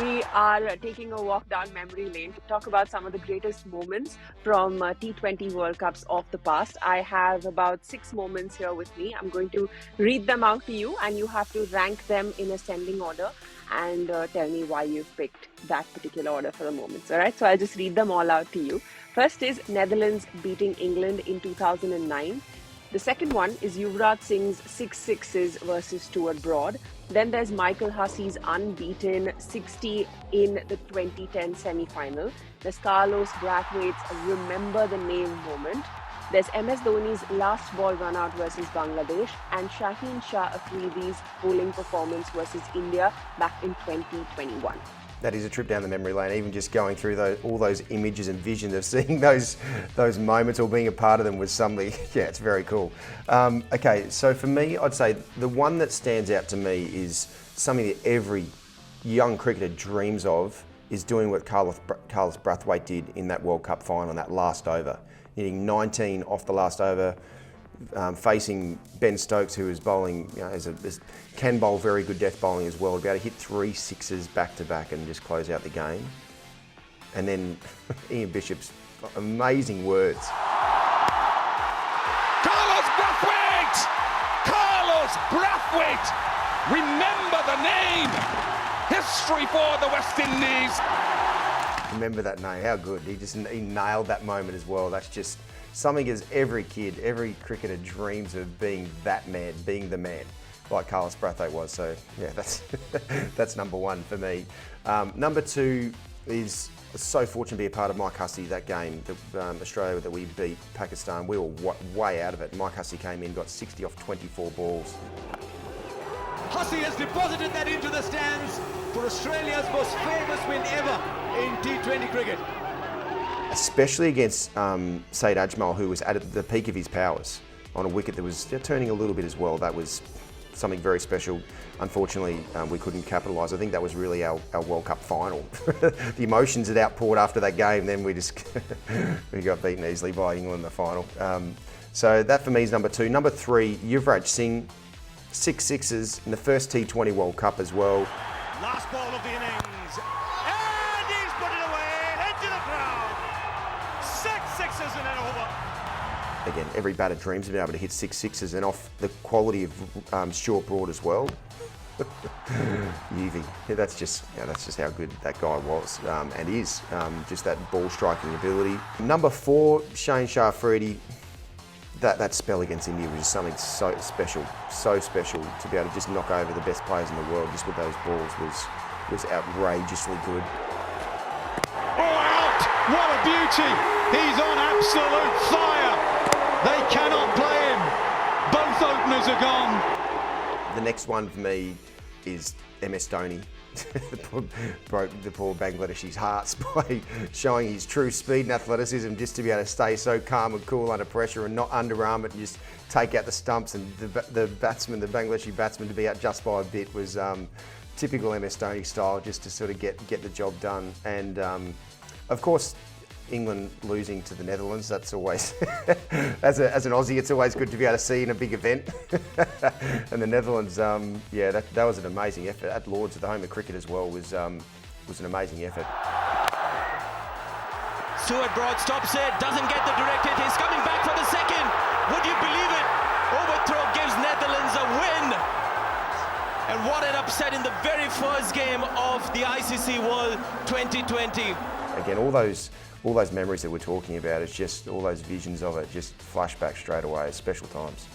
We are taking a walk down memory lane to talk about some of the greatest moments from T20 World Cups of the past. I have about 6 moments here with me. I'm going to read them out to you, and you have to rank them in ascending order and tell me why you've picked that particular order for the moments. All right, so I'll just read them all out to you. First is Netherlands beating England in 2009. The second one is Yuvraj Singh's 6 sixes versus Stuart Broad. Then there's Michael Hussey's unbeaten 60 in the 2010 semi-final. There's Carlos Brathwaite's remember the name moment. There's MS Dhoni's last ball run out versus Bangladesh, and Shaheen Shah Afridi's bowling performance versus India back in 2021. That is a trip down the memory lane, even just going through all those images and visions of seeing those moments or being a part of them was something, yeah, it's very cool. Okay, so for me, I'd say the one that stands out to me is something that every young cricketer dreams of, is doing what Carlos Brathwaite did in that World Cup final, that last over. Hitting 19 off the last over, facing Ben Stokes, who is bowling, can bowl very good death bowling as well. Be able to hit 3 sixes back to back and just close out the game. And then Ian Bishop's amazing words. Carlos Brathwaite! Carlos Brathwaite! Remember the name! History for the West Indies! Remember that name, how good. He nailed that moment as well. That's just something as every kid, every cricketer dreams of being that man, being the man, like Carlos Brathwaite was. So yeah, that's number one for me. Number two is so fortunate to be a part of Mike Hussey, that game, Australia that we beat Pakistan. We were way out of it. Mike Hussey came in, got 60 off 24 balls. Hussey has deposited that into the stands for Australia's most famous win ever in T20 cricket. Especially against Saeed Ajmal, who was at the peak of his powers on a wicket that was turning a little bit as well. That was something very special. Unfortunately, we couldn't capitalise. I think that was really our World Cup final. The emotions had outpoured after that game, then we just we got beaten easily by England in the final. So that for me is number two. Number three, Yuvraj Singh, 6 sixes in the first T20 World Cup as well. Last ball of the innings, and he's put it away into the crowd. 6 sixes in an over. Again, every batter dreams of being able to hit 6 sixes, and off the quality of Stuart Broad as well. Yuvi, that's just how good that guy was and is. Just that ball striking ability. Number four, Shaheen Shah Afridi. That spell against India was something so special to be able to just knock over the best players in the world just with those balls was outrageously good. Oh, out! What a beauty! He's on absolute fire! They cannot play him. Both openers are gone. The next one for me is MS Dhoni. Broke the poor Bangladeshi's hearts by showing his true speed and athleticism, just to be able to stay so calm and cool under pressure and not underarm it and just take out the stumps, and the Bangladeshi batsman to be out just by a bit was typical MS Dhoni style, just to sort of get the job done. And of course, England losing to the Netherlands, that's always, as an Aussie, it's always good to be able to see in a big event. And the Netherlands, yeah, that was an amazing effort. At Lords, at the home of cricket as well, was an amazing effort. Stuart Broad stops it, doesn't get the direct hit, he's coming back for the second. Would you believe it? Overthrow gives Netherlands a win. And what an upset in the very first game of the ICC World 2020. Again, all those memories that we're talking about, it's just all those visions of it just flash back straight away. Special times.